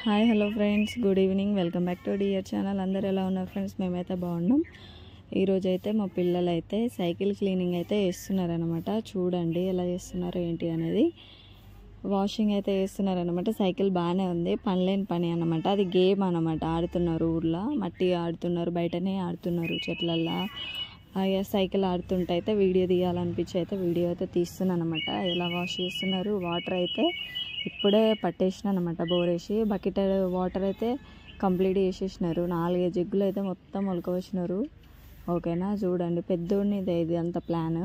Hi hello friends, good evening. Welcome back to dear channel. అందరు ఎలా ఉన్నారు friends? మేమైతే బాగున్నాం. ఈరోజు అయితే మా పిల్లలు అయితే సైకిల్ క్లీనింగ్ అయితే చేస్తున్నారనమాట. చూడండి ఎలా చేస్తున్నారో ఏంటి అనేది. వాషింగ్ అయితే చేస్తున్నారనమాట. సైకిల్ బాగానే ఉంది, పనిలేని పని అనమాట. అది గేమ్ అనమాట. ఆడుతున్నారు, ఊర్లో మట్టి ఆడుతున్నారు, బయటనే ఆడుతున్నారు చెట్లల్లో. సైకిల్ ఆడుతుంటే అయితే వీడియో తీయాలనిపించి అయితే వీడియో అయితే తీస్తున్నాను అనమాట. ఎలా వాష్ చేస్తున్నారు. వాటర్ అయితే ఇప్పుడే పట్టేసిన అనమాట. బోరేసి బకెట్ వాటర్ అయితే కంప్లీట్ చేసేసినారు. 4 జగ్గులు అయితే మొత్తం మొలకవచ్చినారు. ఓకేనా, చూడండి పెద్దోడిని ఇది అంత ప్లాన్.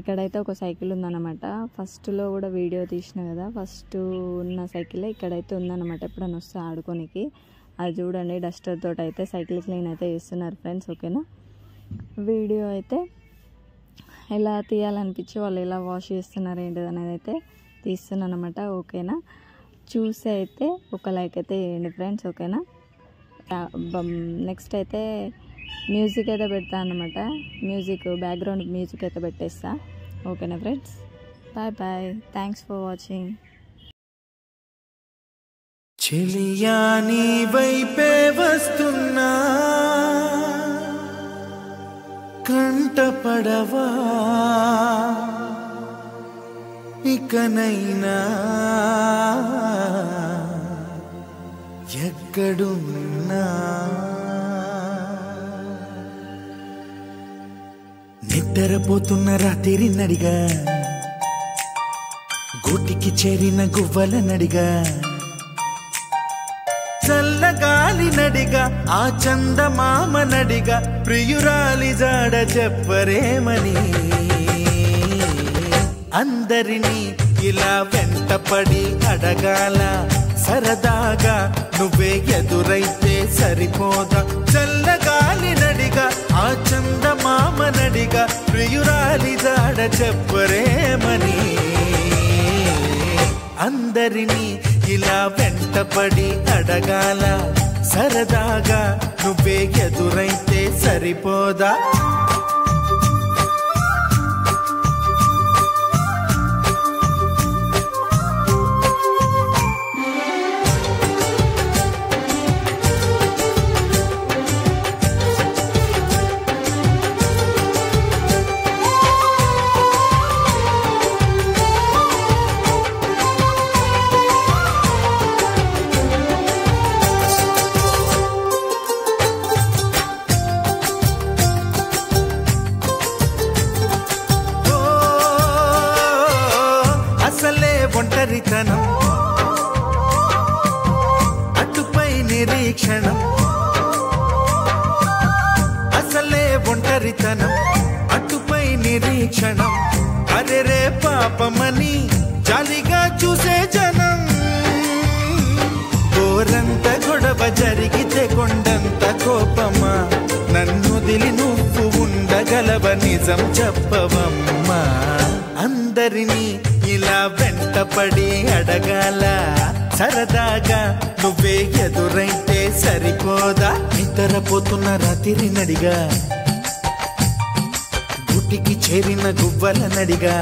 ఇక్కడైతే ఒక సైకిల్ ఉందన్నమాట. ఫస్ట్లో కూడా వీడియో తీసిన కదా, ఫస్ట్ ఉన్న సైకిల్ ఇక్కడైతే ఉందన్నమాట. ఎప్పుడైనా వస్తే ఆడుకోనికి. అది చూడండి, డస్టర్ తోటి అయితే సైకిల్ క్లీన్ అయితే చేస్తున్నారు ఫ్రెండ్స్. ఓకేనా, వీడియో అయితే ఎలా తీయాలనిపించి వాళ్ళు ఎలా వాష్ చేస్తున్నారు ఏంటిది అనేది అయితే తీస్తున్నాను అనమాట. ఓకేనా, చూసి అయితే ఒక లైక్ అయితే వేయండి ఫ్రెండ్స్. ఓకేనా, నెక్స్ట్ అయితే మ్యూజిక్ అయితే పెడతా అనమాట. బ్యాక్గ్రౌండ్ మ్యూజిక్ అయితే పెట్టేస్తా. ఓకేనా friends, bye bye, thanks for watching. చెలియా నీ వైపే వస్తున్నా, కంటపడవా ఇకనైనా, ఎక్కడున్నా. నిద్రపోతున్న రాత్రి నడిగా, గూటికి చేరిన గువ్వల నడిగా, చల్లగాలి నడిగా, ఆ చందమామ నడిగా, ప్రియురాలి జాడ చెప్పరేమని. అందరినీ ఇలా వెంటపడి అడగాల, సరదాగా నువ్వే ఎదురైతే సరిపోదా. చల్లగాలి నడిగా, ఆ చందమామ నడిగా, ప్రియురాలి జాడ చెప్పరేమని. అందరినీ ఇలా వెంటపడి అడగాల, సరదాగా నువ్వే ఎదురైతే సరిపోదా. ఒంటరితనం, అటుపై నిరీక్షణం. అసలే ఒంటరితనం, అటుపై నిరీక్షణం. అరెరే పాపమని జాలిగా చూసే జనం. గోరంత గొడవ జరిగితే కొండంత కోపమా. నన్నుదిలి నువ్వు ఉండగలవ, నిజం చెప్పవమ్మా. అందరినీ ఇలా వెంటపడి అడగాల, సరదాగా నువ్వే ఎదురైతే సరిపోదా. నిద్రపోతున్న రాత్రి నడిగా, గుటికి చేరిన గువ్వల నడిగా,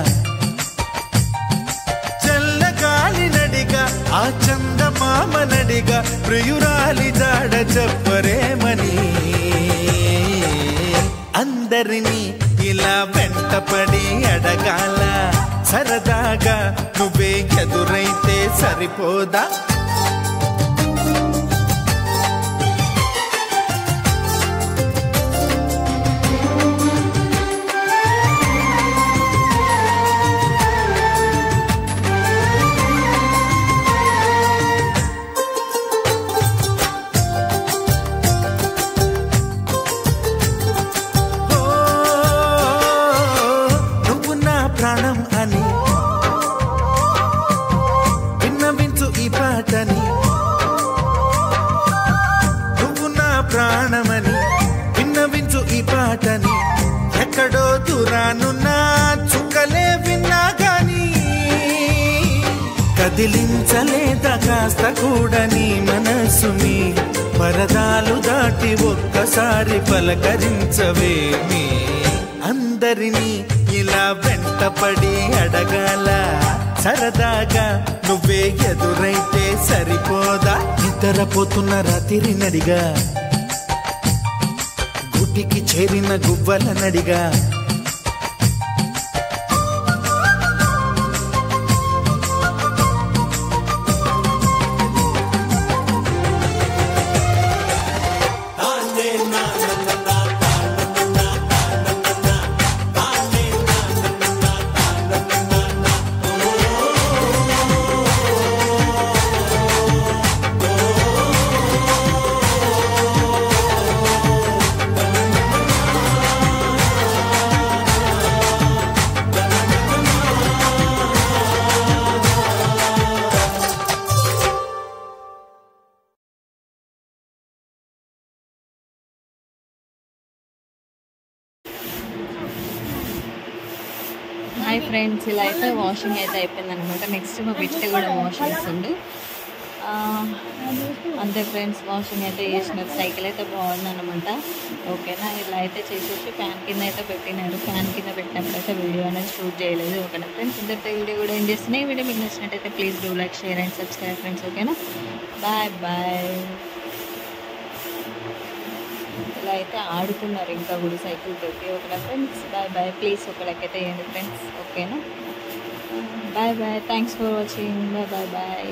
చల్లగాలి నడిగా, ఆ చందమామ నడిగా, ప్రియురాలి జాడ చెప్పరేమని. అందరినీ ఇలా వెంటపడి అడగాల, సరదాగా నువ్వే ఎదురైతే సరిపోదా. నువ్వు నా ప్రాణం అని విన్నవించు ఈ పాటని. నువ్వు నా ప్రాణమని విన్నవించు ఈ పాటని. ఎక్కడో దూరానున్నా చుక్కలే విన్నా గాని, కదిలించలేదా కాస్త కూడా నీ మనసుని. పరదాలు దాటి ఒక్కసారి పలకరించవేమి. అందరినీ ఇలా వెంటపడి అడగాల, సరదాగా నువ్వే ఎదురైతే సరిపోదా నిద్రపోతున్న రాత్రి నడిగా గుటికి చేరిన గువ్వల నడిగా హాయ్ ఫ్రెండ్స్, ఇలా అయితే వాషింగ్ అయితే అయిపోయింది అనమాట. నెక్స్ట్ మా బిడ్డ కూడా వాష్ చేస్తుండు. అంతే ఫ్రెండ్స్, వాషింగ్ అయితే చేసినారు. సైకిల్ అయితే బాగుందన్నమాట. ఓకేనా, ఇలా అయితే చేసేసి ఫ్యాన్ కింద అయితే పెట్టినారు. ఫ్యాన్ కింద పెట్టినప్పుడు అయితే వీడియో అనేది షూట్ చేయలేదు. ఓకేనా ఫ్రెండ్స్, ఇంతటితో వీడియో కూడా ఏం చేస్తున్నాయి. వీడియో మీకు నచ్చినట్టయితే please do like, share and subscribe friends. ఓకేనా, బాయ్ బాయ్. ఇలా అయితే ఆడుతున్నారు ఇంకా కూడా సైకిల్ తోటి. ఓకేనా ఫ్రెండ్స్, బాయ్ బాయ్. ప్లీజ్ ఒకళ్ళకైతే వేయండి ఫ్రెండ్స్. ఓకేనా, bye bye. Thanks for watching. Bye bye bye.